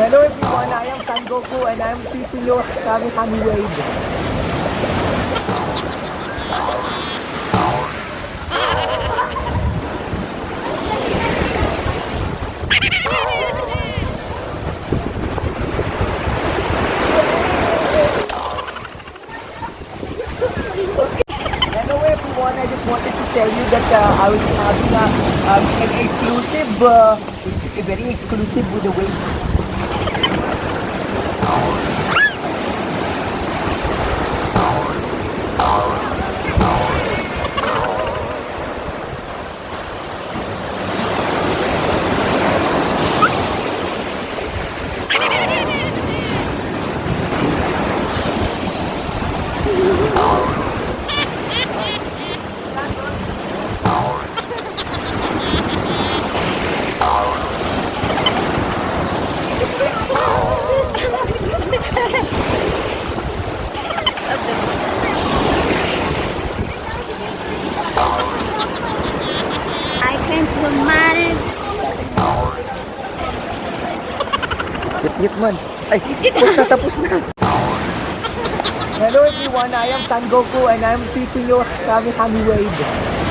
Hello everyone, I am Sangoku and I am teaching you Kamsahamnida wave. Hello everyone, I just wanted to tell you that I will be having an exclusive, it's very exclusive with the waves. I can't manage. Yip man. Ay, tapos na. Hello everyone, I am Sangoku and I am teaching you Kamsahamnida wave.